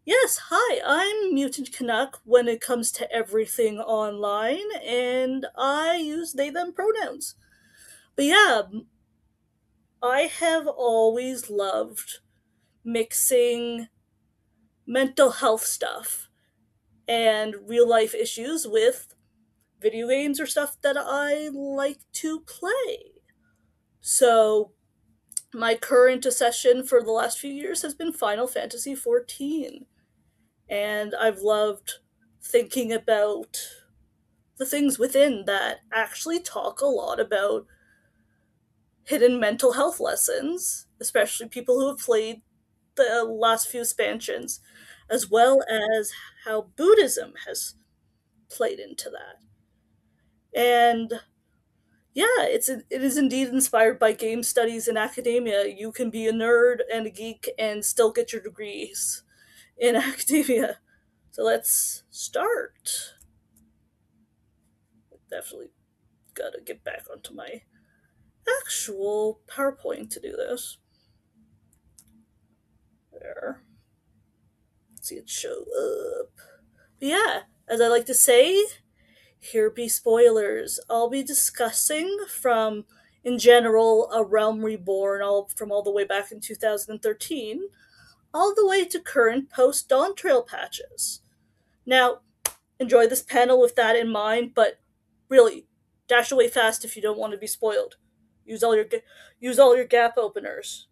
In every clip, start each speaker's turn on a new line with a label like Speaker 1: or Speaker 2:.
Speaker 1: Yes, hi, I'm Mutant Canuck when it comes to everything online, and I use they them pronouns. But yeah, I have always loved mixing mental health stuff and real life issues with video games or stuff that I like to play. So, my current session for the last few years has been Final Fantasy XIV, and I've loved thinking about the things within that actually talk a lot about hidden mental health lessons, especially people who have played the last few expansions, as well as how Buddhism has played into that. And yeah, it is indeed inspired by game studies in academia. You can be a nerd and a geek and still get your degrees in academia. So let's start. Definitely gotta get back onto my actual PowerPoint to do this. There. Let's see it show up. But yeah, as I like to say, here be spoilers. I'll be discussing from, in general, A Realm Reborn, all the way back in 2013, all the way to current post Dawn Trail patches. Now, enjoy this panel with that in mind, but really, dash away fast if you don't want to be spoiled. Use all your use all your gap openers.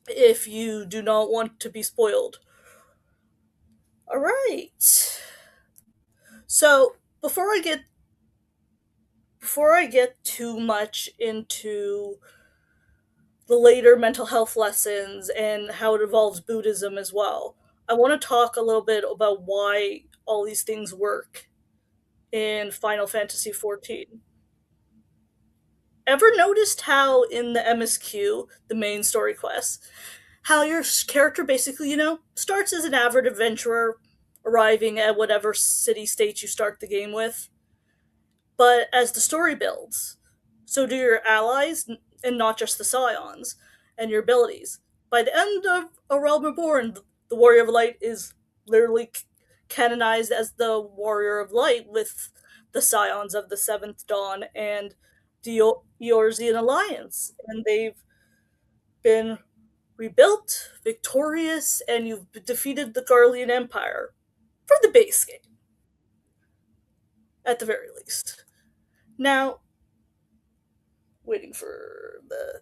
Speaker 1: If you do not want to be spoiled. All right. So before I get too much into the later mental health lessons and how it involves Buddhism as well, I want to talk a little bit about why all these things work in Final Fantasy XIV. Ever noticed how in the MSQ, the main story quest, how your character basically, starts as an average adventurer arriving at whatever city state you start the game with? But as the story builds, so do your allies, and not just the scions, and your abilities. By the end of A Realm Reborn, the Warrior of Light is literally canonized as the Warrior of Light with the scions of the Seventh Dawn and the Eorzean Alliance. And they've been rebuilt, victorious, and you've defeated the Garlean Empire for the base game, at the very least. Now, waiting for the.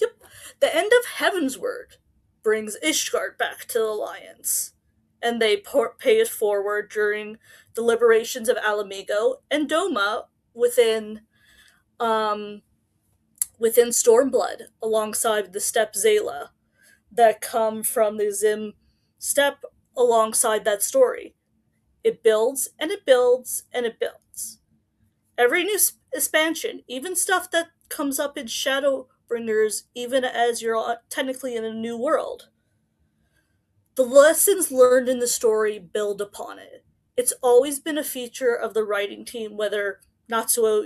Speaker 1: Yep. The end of Heavensward brings Ishgard back to the Alliance, and they pay it forward during the liberations of Alamigo and Doma within um, within Stormblood, alongside the Steppe Zayla that come from the Zim Steppe alongside that story. It builds and it builds and it builds. Every new expansion, even stuff that comes up in Shadowbringers, even as you're technically in a new world, the lessons learned in the story build upon it. It's always been a feature of the writing team, whether Natsuo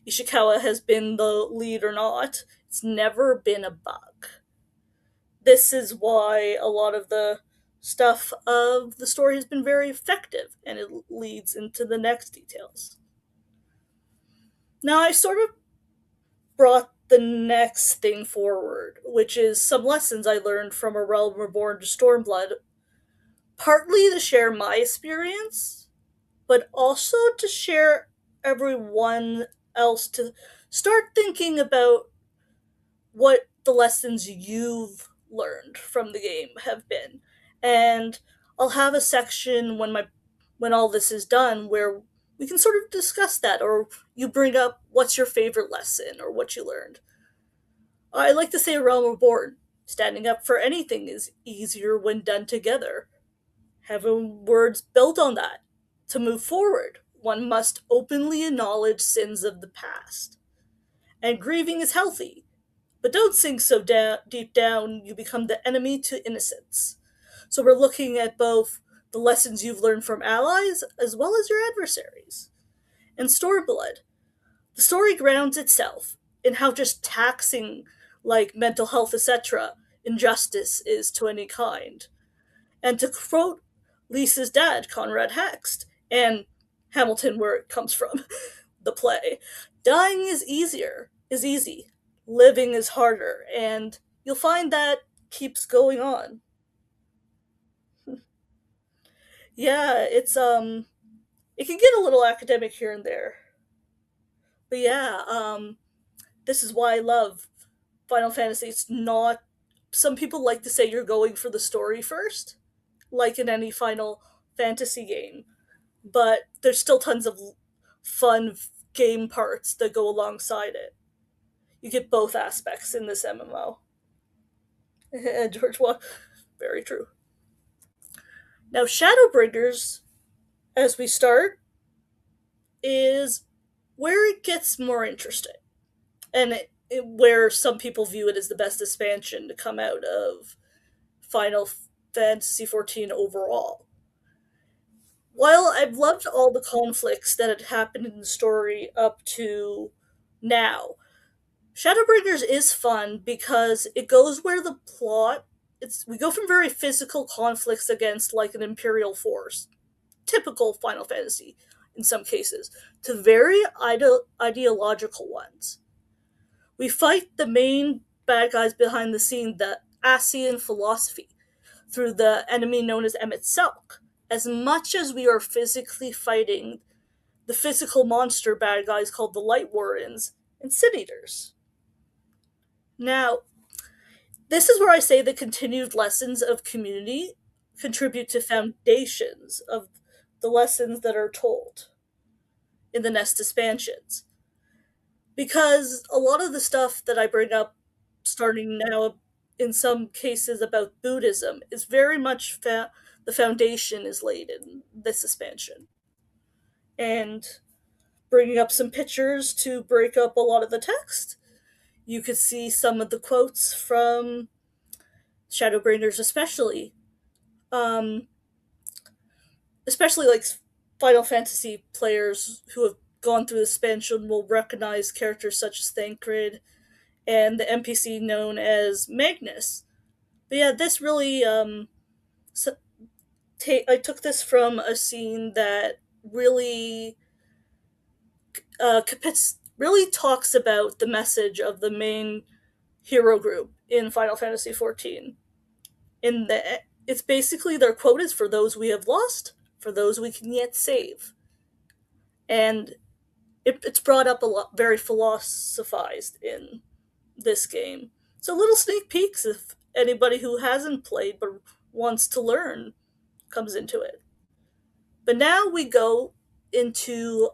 Speaker 1: Ishikawa has been the lead or not. It's never been a bug. This is why a lot of the stuff of the story has been very effective, and it leads into the next details. Now, I sort of brought the next thing forward, which is some lessons I learned from A Realm Reborn to Stormblood, partly to share my experience, but also to share everyone else to start thinking about what the lessons you've learned from the game have been. And I'll have a section when all this is done where we can sort of discuss that, or you bring up what's your favorite lesson or what you learned. I like to say A Realm Reborn. Standing up for anything is easier when done together. Having words built on that. To move forward, one must openly acknowledge sins of the past. And grieving is healthy, but don't sink so deep down you become the enemy to innocence. So we're looking at both the lessons you've learned from allies as well as your adversaries. In Stormblood, the story grounds itself in how just taxing, like mental health, etc., injustice is to any kind. And to quote Lisa's dad, Conrad Hext, and Hamilton, where it comes from, the play, dying is easy. Living is harder, and you'll find that keeps going on. Yeah, it can get a little academic here and there. But yeah, this is why I love Final Fantasy. It's not, some people like to say you're going for the story first, like in any Final Fantasy game, but there's still tons of fun game parts that go alongside it. You get both aspects in this MMO. And George, well, very true. Now, Shadowbringers, as we start, is where it gets more interesting, and where some people view it as the best expansion to come out of Final Fantasy XIV overall. While I've loved all the conflicts that had happened in the story up to now, Shadowbringers is fun because it goes where the plot, we go from very physical conflicts against like an imperial force, typical Final Fantasy in some cases, to very ideological ones. We fight the main bad guys behind the scene, the Asian philosophy, through the enemy known as Emmett Selk, as much as we are physically fighting the physical monster bad guys called the Light Wardens and Sin Eaters. Now, this is where I say the continued lessons of community contribute to foundations of the lessons that are told in the next expansions. Because a lot of the stuff that I bring up starting now in some cases about Buddhism is very much the foundation is laid in this expansion. And bringing up some pictures to break up a lot of the text, you could see some of the quotes from Shadowbringers, um, especially like Final Fantasy players who have gone through the expansion will recognize characters such as Thancred and the NPC known as Magnus. But yeah, this really so, I took this from a scene that really really talks about the message of the main hero group in Final Fantasy XIV. In the It's basically their quote is for those we have lost, for those we can yet save, and it's brought up a lot, very philosophized in this game. So little sneak peeks if anybody who hasn't played but wants to learn comes into it. But now we go into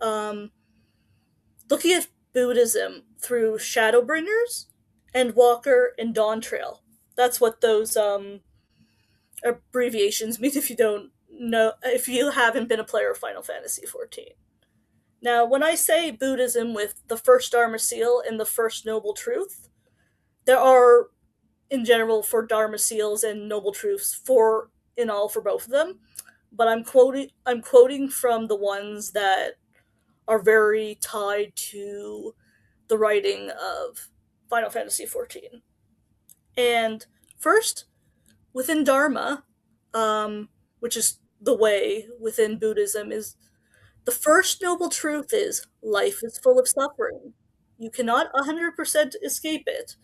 Speaker 1: looking at Buddhism through Shadowbringers, Endwalker, and Dawn Trail. That's what those abbreviations mean if you don't know, if you haven't been a player of Final Fantasy XIV. Now, when I say Buddhism with the first Dharma Seal and the first Noble Truth, there are, in general, for Dharma Seals and Noble Truths, four in all for both of them. But I'm quoting from the ones that are very tied to the writing of Final Fantasy XIV. And first, within Dharma, which is the way within Buddhism, is the first noble truth is life is full of suffering. You cannot 100% escape it,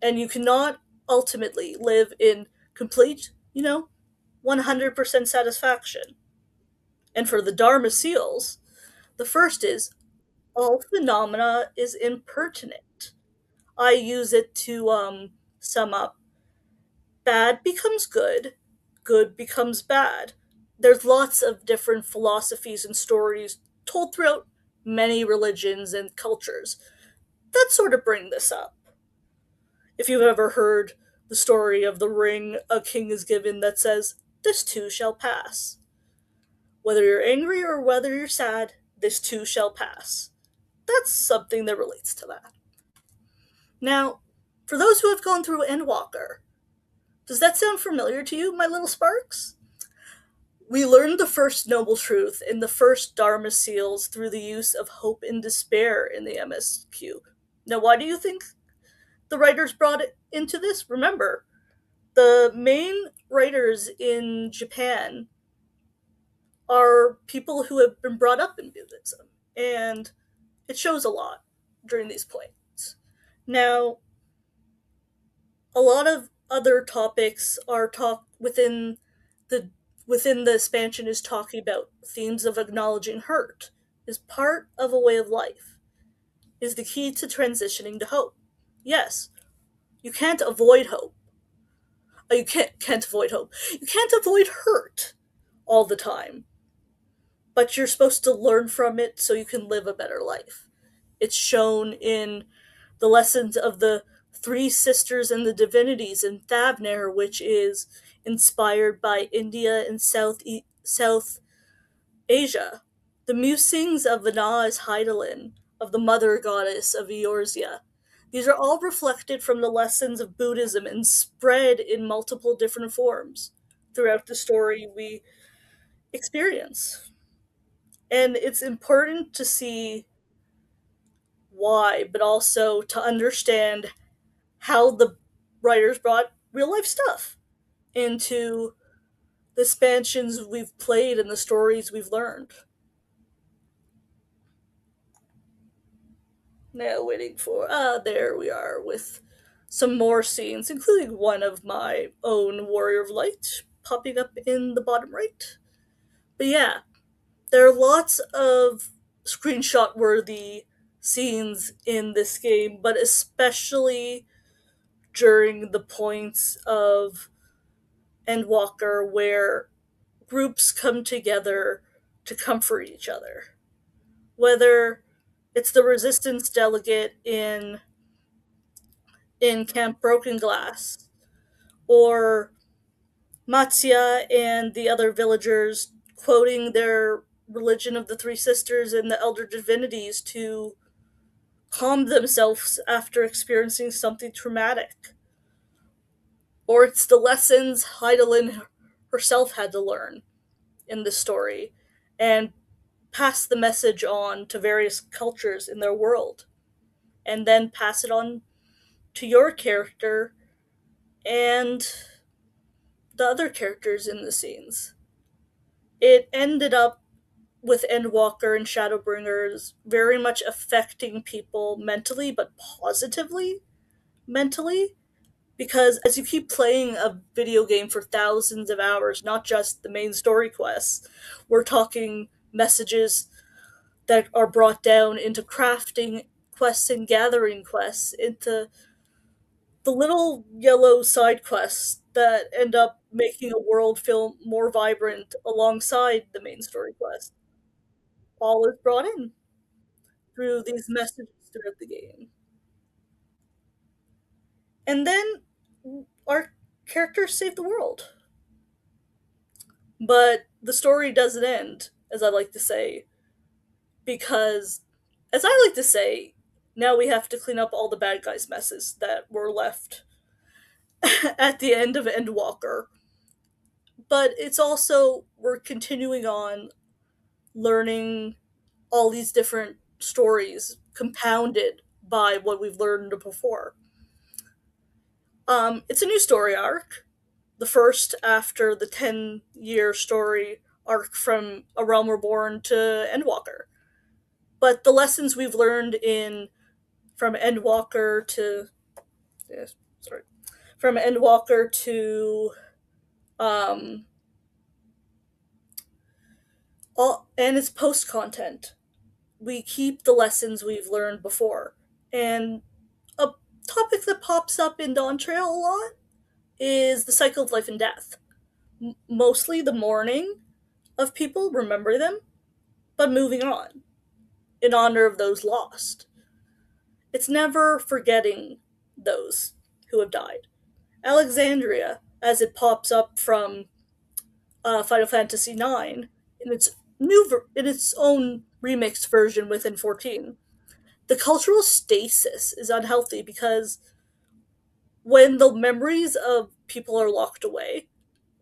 Speaker 1: and you cannot ultimately live in complete, 100% satisfaction. And for the Dharma seals, the first is all phenomena is impertinent. I use it to sum up bad becomes good, good becomes bad. There's lots of different philosophies and stories told throughout many religions and cultures that sort of bring this up. If you've ever heard the story of the ring a king is given that says, "This too shall pass." Whether you're angry or whether you're sad, this too shall pass. That's something that relates to that. Now, for those who have gone through Endwalker, does that sound familiar to you, my little sparks? We learned the first noble truth in the first Dharma seals through the use of hope and despair in the MSQ. Now, why do you think the writers brought it into this? Remember, the main writers in Japan are people who have been brought up in Buddhism, and it shows a lot during these points. Now, a lot of other topics are talk the within the expansion is talking about themes of acknowledging hurt is part of a way of life, is the key to transitioning to hope. Yes, you can't avoid hope. You can't avoid hope. You can't avoid hurt all the time, but you're supposed to learn from it so you can live a better life. It's shown in the lessons of the three sisters and the divinities in Thavner, which is inspired by India and South Asia. The musings of Vana is Heidelin, of the mother goddess of Eorzea. These are all reflected from the lessons of Buddhism and spread in multiple different forms throughout the story we experience. And it's important to see why, but also to understand how the writers brought real life stuff into the expansions we've played and the stories we've learned. Now, waiting for. There we are with some more scenes, including one of my own Warrior of Light popping up in the bottom right. But yeah, there are lots of screenshot worthy scenes in this game, but especially during the points of Endwalker where groups come together to comfort each other. Whether it's the resistance delegate in Camp Broken Glass, or Matsya and the other villagers quoting their religion of the Three Sisters and the Elder Divinities to calm themselves after experiencing something traumatic. Or it's the lessons Heidelin herself had to learn in the story and pass the message on to various cultures in their world, and then pass it on to your character and the other characters in the scenes. It ended up with Endwalker and Shadowbringers very much affecting people mentally, but positively mentally, because as you keep playing a video game for thousands of hours, not just the main story quests, we're talking messages that are brought down into crafting quests and gathering quests, into the little yellow side quests that end up making a world feel more vibrant alongside the main story quest. All is brought in through these messages throughout the game. And then our characters save the world. But the story doesn't end, as I like to say, because, as I like to say, now we have to clean up all the bad guys' messes that were left at the end of Endwalker. But it's also, we're continuing on learning all these different stories compounded by what we've learned before. It's a new story arc, the first after the 10-year story arc from A Realm Reborn to Endwalker. But the lessons we've learned in from Endwalker to yes, sorry, from Endwalker to um, all and its post content, we keep the lessons we've learned before. And a topic that pops up in Dawn Trail a lot is the cycle of life and death. Mostly the mourning of people, remember them, but moving on in honor of those lost. It's never forgetting those who have died. Alexandria, as it pops up from Final Fantasy IX in its in its own remixed version within 14. The cultural stasis is unhealthy because when the memories of people are locked away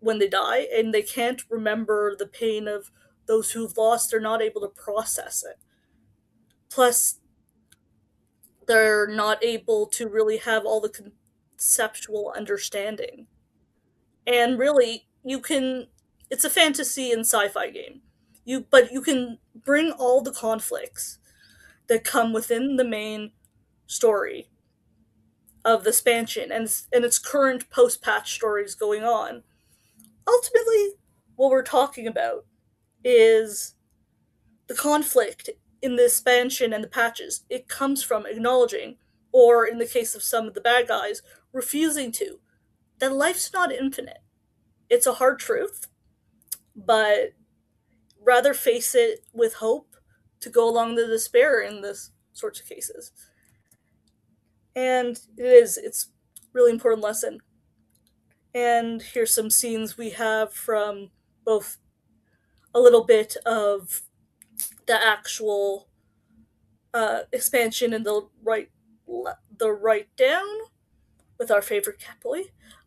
Speaker 1: when they die and they can't remember the pain of those who've lost, they're not able to process it. Plus, they're not able to really have all the conceptual understanding. And really, you can, it's a fantasy and sci-fi game. But you can bring all the conflicts that come within the main story of the expansion and its current post-patch stories going on. Ultimately, what we're talking about is the conflict in the expansion and the patches. It comes from acknowledging, or in the case of some of the bad guys, refusing to, that life's not infinite. It's a hard truth, but rather face it with hope to go along the despair in this sorts of cases. And it's really important lesson. And here's some scenes we have from both a little bit of the actual expansion and the write down with our favorite catboy.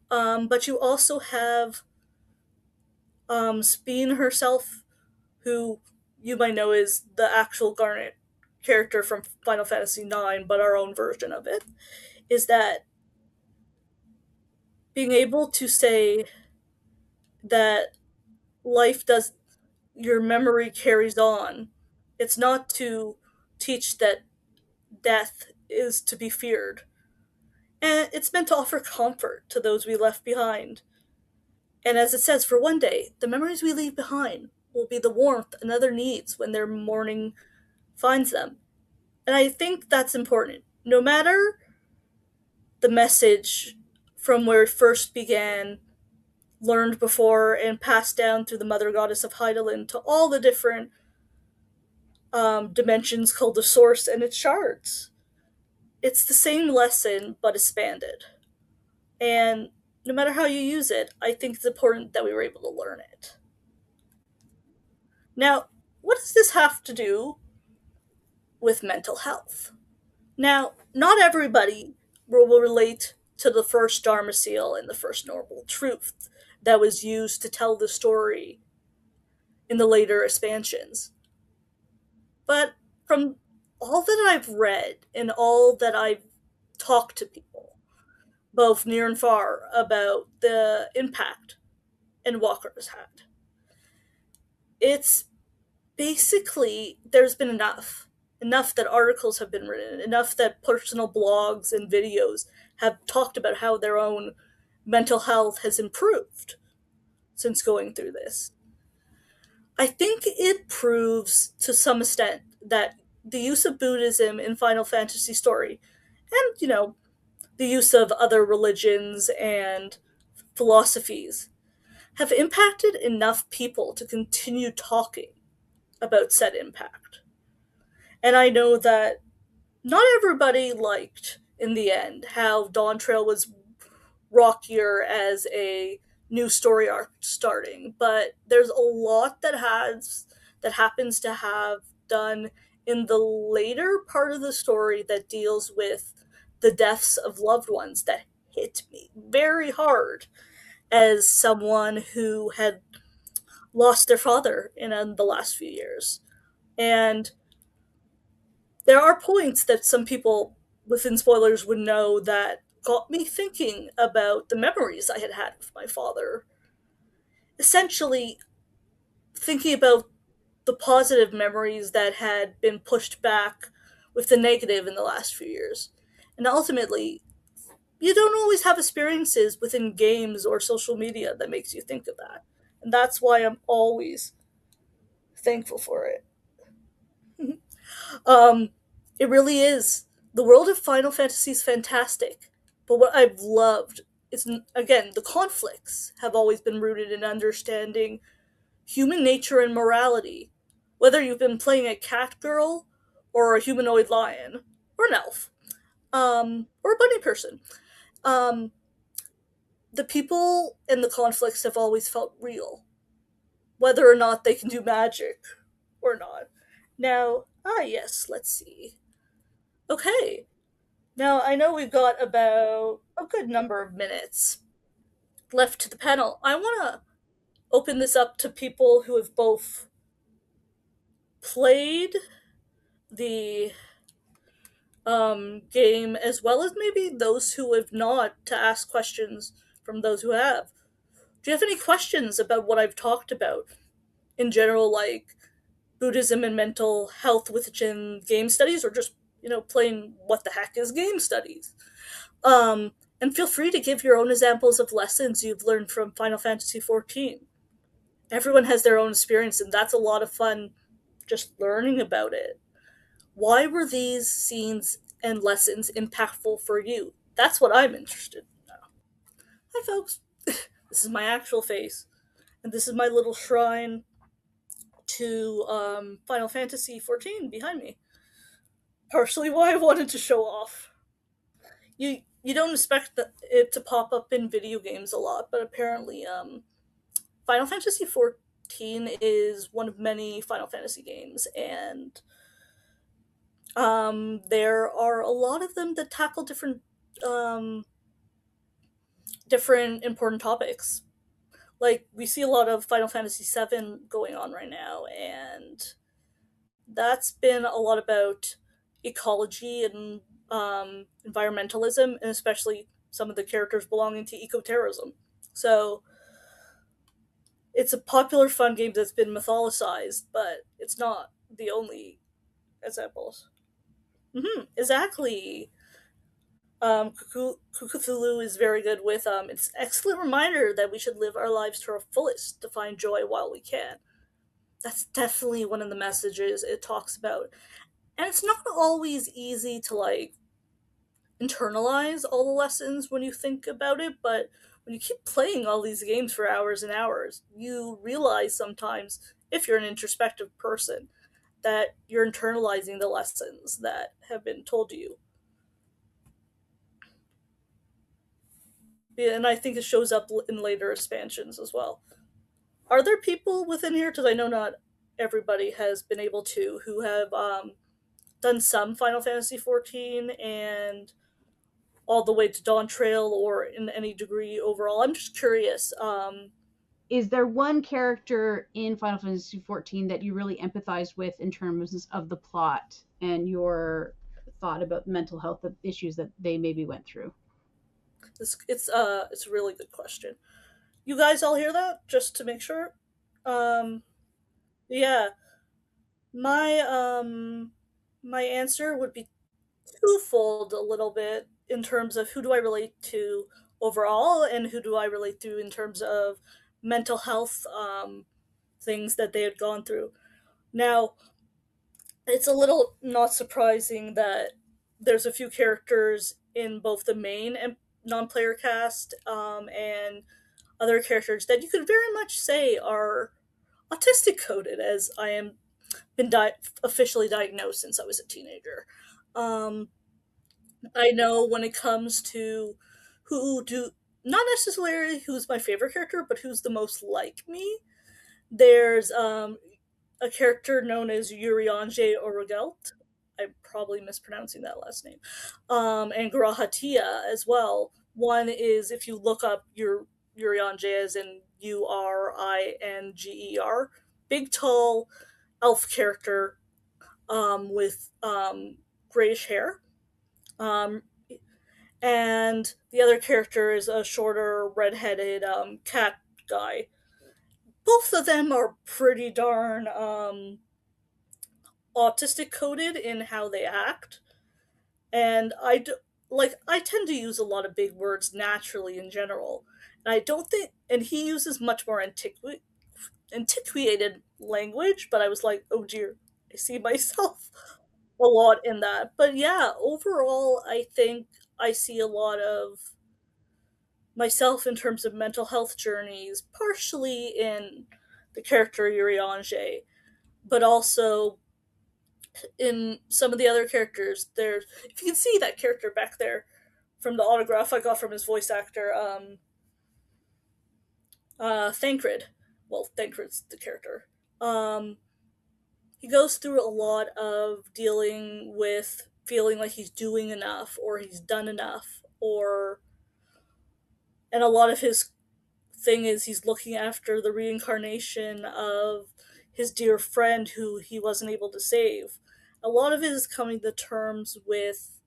Speaker 1: But you also have Speen herself, who you might know is the actual Garnet character from Final Fantasy IX, but our own version of it, is that being able to say that life does, your memory carries on. It's not to teach that death is to be feared. And it's meant to offer comfort to those we left behind. And as it says, for one day, the memories we leave behind will be the warmth another needs when their mourning finds them. And I think that's important. No matter the message from where it first began, learned before, and passed down through the Mother Goddess of Heidelin to all the different dimensions called the Source and its shards. It's the same lesson, but expanded. And no matter how you use it, I think it's important that we were able to learn it. Now, what does this have to do with mental health? Now, not everybody will relate to the first Dharma seal and the first Noble Truth that was used to tell the story in the later expansions. But from all that I've read and all that I've talked to people, both near and far, about the impact Endwalker's had, it's basically there's been enough that articles have been written, enough that personal blogs and videos have talked about how their own mental health has improved since going through this. I think it proves to some extent that the use of Buddhism in Final Fantasy story, and the use of other religions and philosophies, have impacted enough people to continue talking about said impact. And I know that not everybody liked, in the end, how Dawn Trail was rockier as a new story arc starting, but there's a lot that happens to have done in the later part of the story that deals with the deaths of loved ones that hit me very hard as someone who had lost their father in the last few years. And there are points that some people within spoilers would know that got me thinking about the memories I had had with my father. Essentially, thinking about the positive memories that had been pushed back with the negative in the last few years. And ultimately, you don't always have experiences within games or social media that makes you think of that. And that's why I'm always thankful for it. Um, it really is. The world of Final Fantasy is fantastic, but what I've loved is, again, the conflicts have always been rooted in understanding human nature and morality. Whether you've been playing a cat girl, or a humanoid lion, or an elf, or a bunny person, um, the people and the conflicts have always felt real, whether or not they can do magic or not. Now, yes, let's see. Okay, now I know we've got about a good number of minutes left to the panel. I want to open this up to people who have both played the game as well as maybe those who have not, to ask questions from those who have. Do you have any questions about what I've talked about in general, like Buddhism and mental health within game studies, or just, plain what the heck is game studies? And feel free to give your own examples of lessons you've learned from Final Fantasy XIV. Everyone has their own experience, and that's a lot of fun just learning about it. Why were these scenes and lessons impactful for you? That's what I'm interested in now. Hi, folks. This is my actual face, and this is my little shrine to Final Fantasy XIV behind me. Partially why I wanted to show off. You don't expect it to pop up in video games a lot, but apparently, Final Fantasy XIV is one of many Final Fantasy games, and there are a lot of them that tackle um, different important topics. Like we see a lot of Final Fantasy VII going on right now, and that's been a lot about ecology and environmentalism, and especially some of the characters belonging to ecoterrorism. So it's a popular fun game that's been mythologized, but it's not the only examples. Exactly. Cthulhu is very good with it's an excellent reminder that we should live our lives to our fullest to find joy while we can. That's definitely one of the messages it talks about. And it's not always easy to internalize all the lessons when you think about it, but when you keep playing all these games for hours and hours, you realize sometimes, if you're an introspective person, that you're internalizing the lessons that have been told to you. And I think it shows up in later expansions as well. Are there people within here, because I know not everybody has been able to, who have done some Final Fantasy 14 and all the way to Dawn Trail, or in any degree overall? I'm just curious.
Speaker 2: Is there one character in Final Fantasy XIV that you really empathize with in terms of the plot and your thought about mental health issues that they maybe went through?
Speaker 1: It's a really good question. You guys all hear that? Just to make sure. Um, yeah, my my answer would be twofold a little bit in terms of who do I relate to overall, and who do I relate to in terms of mental health things that they had gone through. Now, it's a little not surprising that there's a few characters in both the main and non-player cast, and other characters that you could very much say are autistic coded, as I am been officially diagnosed since I was a teenager. Um, I know when it comes to who do not necessarily who's my favorite character, but who's the most like me. There's a character known as Uriange Orogelt. I'm probably mispronouncing that last name. And Grahatia as well. One is, if you look up your Uriange, as in Uringer, big, tall elf character with grayish hair. Um, and the other character is a shorter, redheaded cat guy. Both of them are pretty darn autistic coded in how they act, and I tend to use a lot of big words naturally in general, and I don't think, and he uses much more antiquated language, but I was like, oh dear, I see myself a lot in that. But yeah, overall, I think I see a lot of myself in terms of mental health journeys, partially in the character Uriange, but also in some of the other characters. There's, if you can see that character back there from the autograph I got from his voice actor, Thancred. Well, Thancred's the character. Um, he goes through a lot of dealing with feeling like he's doing enough, or he's done enough, or, and a lot of his thing is he's looking after the reincarnation of his dear friend who he wasn't able to save. A lot of it is coming to terms with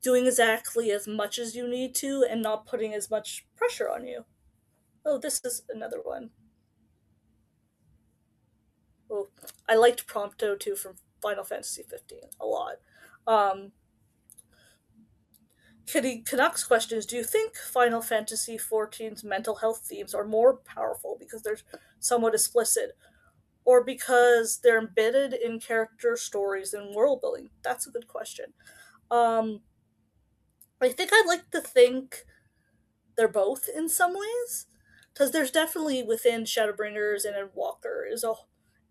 Speaker 1: doing exactly as much as you need to and not putting as much pressure on you. Oh, this is another one. Oh, I liked Prompto too from Final Fantasy 15 a lot. Um, Kitty Canuck's question is: do you think Final Fantasy 14's mental health themes are more powerful because they're somewhat explicit, or because they're embedded in character stories and world building? That's a good question. Um, I think I'd like to think they're both in some ways, because there's definitely within Shadowbringers and in Walker is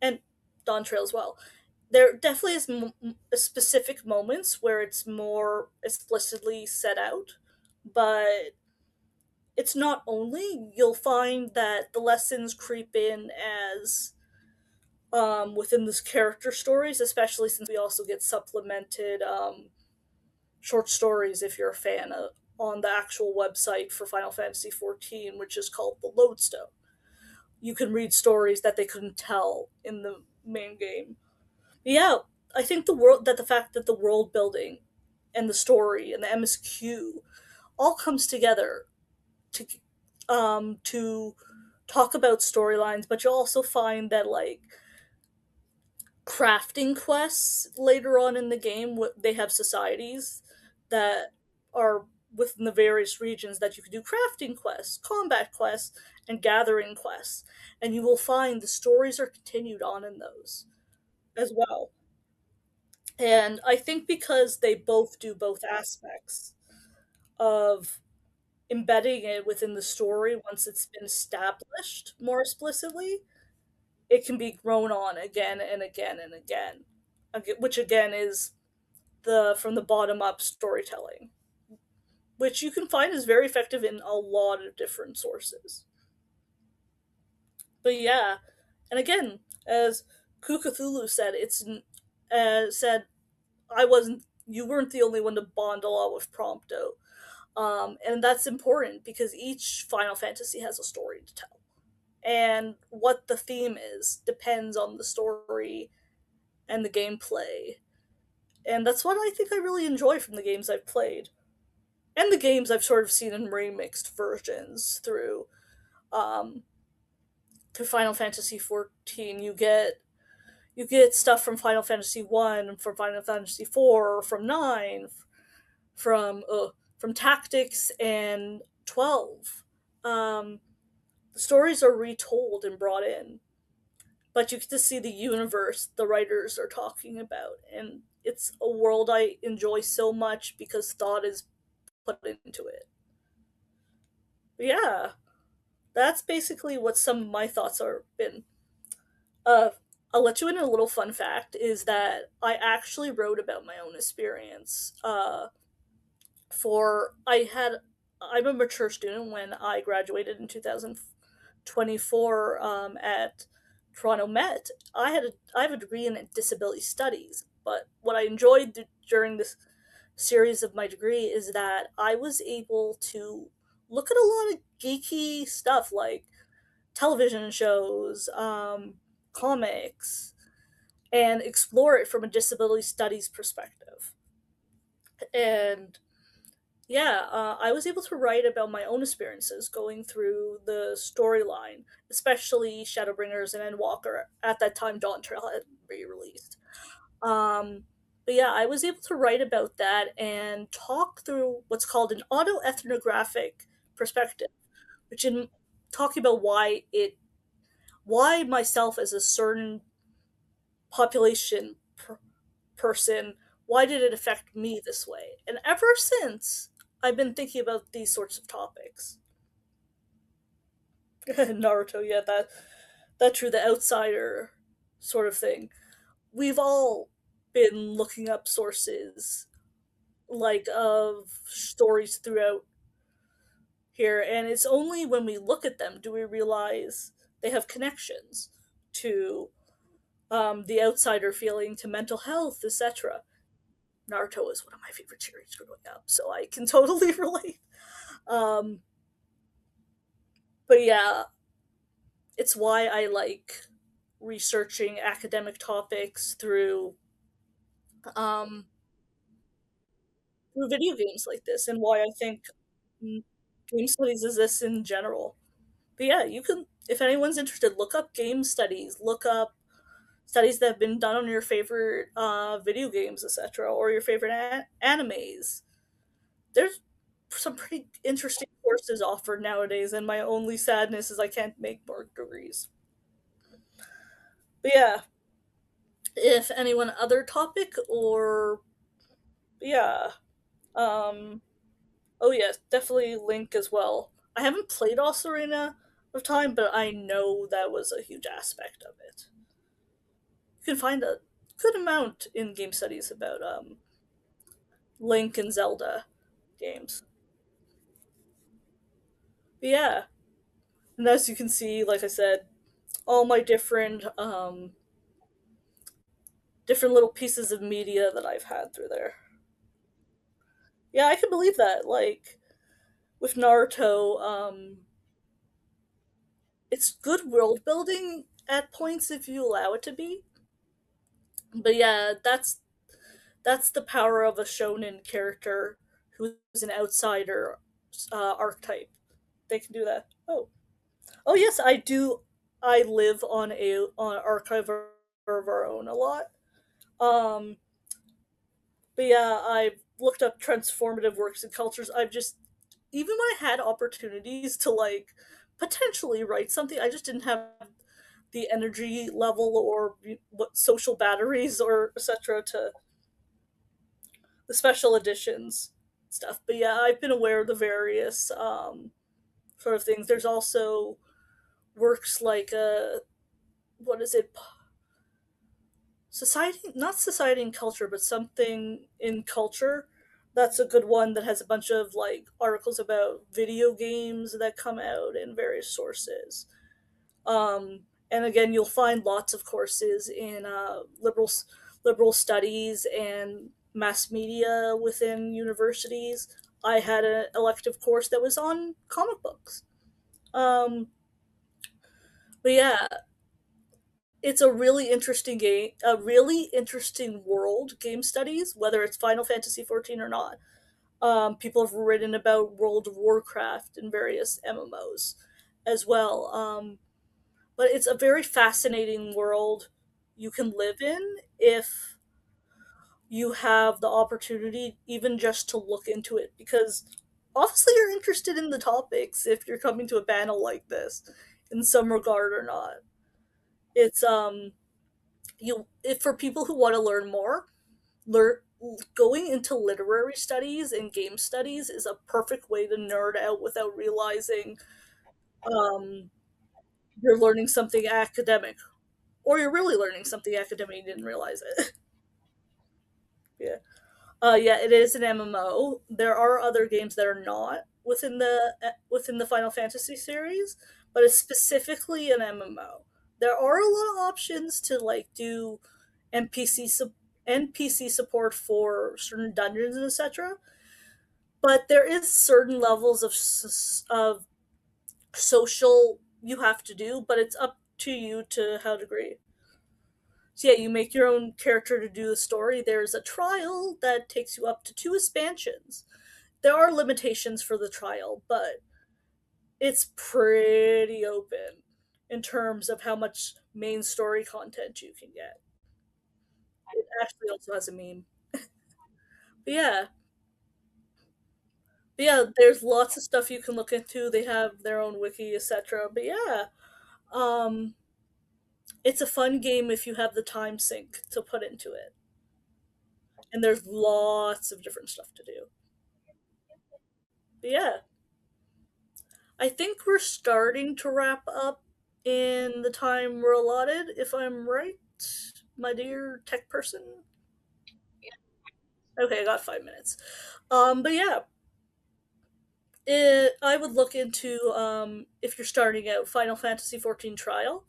Speaker 1: and Dawn Trail as well. There definitely is specific moments where it's more explicitly set out, but it's not only. You'll find that the lessons creep in as within these character stories, especially since we also get supplemented short stories if you're a fan of, on the actual website for Final Fantasy XIV, which is called the Lodestone. You can read stories that they couldn't tell in the main game. Yeah, I think the fact that the world building and the story and the MSQ all comes together to to talk about storylines, but you'll also find that like crafting quests later on in the game, they have societies that are within the various regions that you can do crafting quests, combat quests, and gathering quests, and you will find the stories are continued on in those as well. And I think because they both do both aspects of embedding it within the story once it's been established more explicitly, it can be grown on again and again and again, which again is the from the bottom up storytelling, which you can find is very effective in a lot of different sources. But yeah, and again, as Kukathulu said, said I wasn't. You weren't the only one to bond a lot with Prompto, and that's important because each Final Fantasy has a story to tell, and what the theme is depends on the story and the gameplay, and that's what I think I really enjoy from the games I've played, and the games I've sort of seen in remixed versions um, through Final Fantasy 14. You get stuff from Final Fantasy 1, from Final Fantasy 4, from 9, from Tactics and 12. The stories are retold and brought in, but you get to see the universe the writers are talking about, and it's a world I enjoy so much because thought is put into it. But yeah, that's basically what some of my thoughts are been. Uh, I'll let you in a little fun fact is that I actually wrote about my own experience. For I had I'm a mature student when I graduated in 2024 at Toronto Met. I have a degree in disability studies, but what I enjoyed during this series of my degree is that I was able to look at a lot of geeky stuff like television shows, comics, and explore it from a disability studies perspective. And yeah, I was able to write about my own experiences going through the storyline, especially Shadowbringers and Endwalker. At that time, Dawn Trail had re-released. Um, but yeah, I was able to write about that and talk through what's called an autoethnographic perspective, which in talking about why myself as a certain population person, why did it affect me this way? And ever since, I've been thinking about these sorts of topics. Naruto, yeah, that true, the outsider sort of thing. We've all been looking up sources like of stories throughout here, and it's only when we look at them do we realize they have connections to the outsider feeling, to mental health, etc. Naruto was one of my favorite series growing up, so I can totally relate. Um, but yeah, it's why I like researching academic topics um, through video games like this, and why I think mm, game studies exist in general. But yeah, you can, if anyone's interested, look up game studies, look up studies that have been done on your favorite video games, etc., or your favorite animes. There's some pretty interesting courses offered nowadays, and my only sadness is I can't make more degrees. But yeah, if anyone other topic or yeah, um, oh yes, definitely Link as well. I haven't played Ocarina of Time, but I know that was a huge aspect of it. You can find a good amount in game studies about Link and Zelda games. But yeah, and as you can see, like I said, all my different little pieces of media that I've had through there. Yeah, I can believe that. Like with Naruto, it's good world building at points if you allow it to be. But yeah, that's the power of a shonen character who's an outsider archetype. They can do that. Oh yes, I do. I live on Archive of Our Own a lot. Um, but yeah, I've looked up transformative works and cultures. I've just, even when I had opportunities to like potentially write something, I just didn't have the energy level or what social batteries or etc. to the special editions stuff. But yeah, I've been aware of the various sort of things. There's also works like what is it, society, not society and culture, but something in culture. That's a good one that has a bunch of like articles about video games that come out in various sources. um, and again, you'll find lots of courses in liberal studies and mass media within universities. I had an elective course that was on comic books. um, but yeah, it's a really interesting game, a really interesting world. Game studies, whether it's Final Fantasy 14 or not. People have written about World of Warcraft and various MMOs as well. But it's a very fascinating world you can live in if you have the opportunity, even just to look into it. Because obviously, you're interested in the topics if you're coming to a panel like this, in some regard or not. It's you if for people who want to learn more, learn going into literary studies and game studies is a perfect way to nerd out without realizing um, you're learning something academic, or you're really learning something academic and you didn't realize it. Yeah. Yeah, it is an MMO. There are other games that are not within the Final Fantasy series, but it's specifically an MMO. There are a lot of options to like do NPC support for certain dungeons and etc. But there is certain levels of social you have to do, but it's up to you to how to degree. So yeah, you make your own character to do the story. There's a trial that takes you up to 2 expansions. There are limitations for the trial, but it's pretty open in terms of how much main story content you can get. It actually also has a meme. But yeah. But yeah, there's lots of stuff you can look into. They have their own wiki, etc. But yeah, um, it's a fun game if you have the time sink to put into it. And there's lots of different stuff to do. But yeah, I think we're starting to wrap up in the time we're allotted, if I'm right, my dear tech person. Okay, I got 5 minutes. But yeah, I would look into if you're starting out Final Fantasy 14 trial.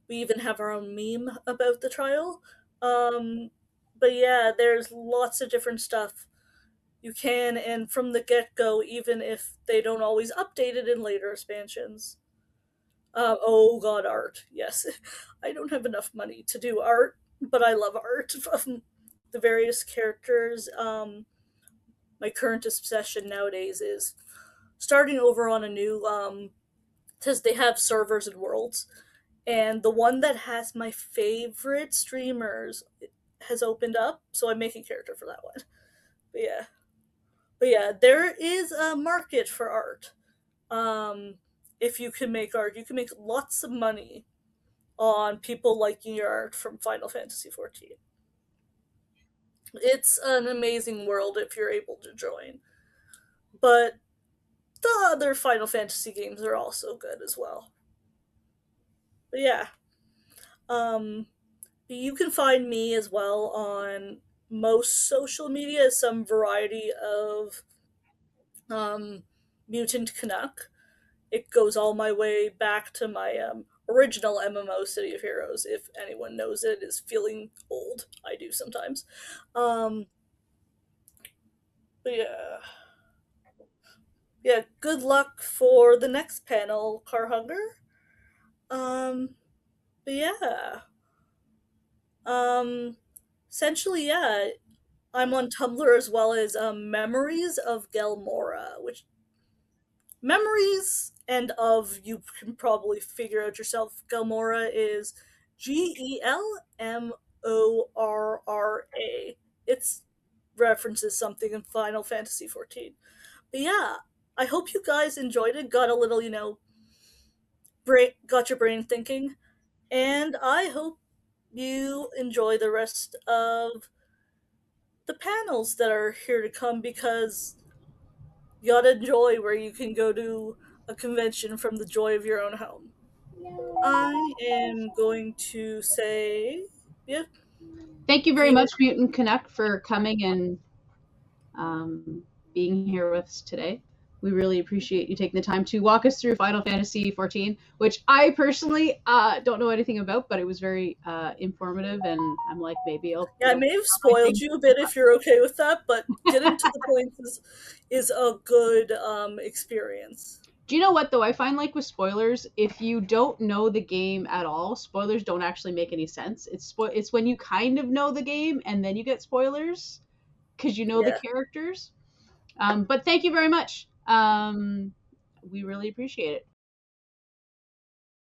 Speaker 1: We even have our own meme about the trial. Um, but yeah, there's lots of different stuff you can, and from the get go, even if they don't always update it in later expansions. Oh god, art. Yes. I don't have enough money to do art, but I love art from the various characters. My current obsession nowadays is starting over on a new because they have servers and worlds. And the one that has my favorite streamers has opened up, so I'm making character for that one. But yeah, there is a market for art. Um, if you can make art, you can make lots of money on people liking your art from Final Fantasy XIV. It's an amazing world if you're able to join. But the other Final Fantasy games are also good as well. But yeah, um, you can find me as well on most social media, some variety of um, Mutant Canuck. It goes all my way back to my original MMO City of Heroes. If anyone knows it, is feeling old. I do sometimes. Um, but yeah, Good luck for the next panel, Car Hunger. Um, but yeah, um, essentially, yeah, I'm on Tumblr as well as Memories of Gelmora, which memories and of you can probably figure out yourself. Gelmora is Gelmorra. It's references something in Final Fantasy XIV. But yeah, I hope you guys enjoyed it. Got a little, got your brain thinking, and I hope you enjoy the rest of the panels that are here to come because you gotta enjoy where you can go to a convention from the joy of your own home. I am going to say, yeah,
Speaker 2: Thank you very
Speaker 1: you,
Speaker 2: much, Mutant Connect, for coming and um, being here with us today. We really appreciate you taking the time to walk us through Final Fantasy XIV, which I personally don't know anything about, but it was very informative, and I'm like, maybe
Speaker 1: yeah, I
Speaker 2: it'll
Speaker 1: may have
Speaker 2: my
Speaker 1: spoiled
Speaker 2: thing.
Speaker 1: you a bit if you're okay with that, but getting to the point is a good experience.
Speaker 2: Do you know what though? I find like with spoilers, if you don't know the game at all, spoilers don't actually make any sense. It's when you kind of know the game and then you get spoilers because you know the
Speaker 1: Yeah,
Speaker 2: characters. But thank you very much. We really appreciate it.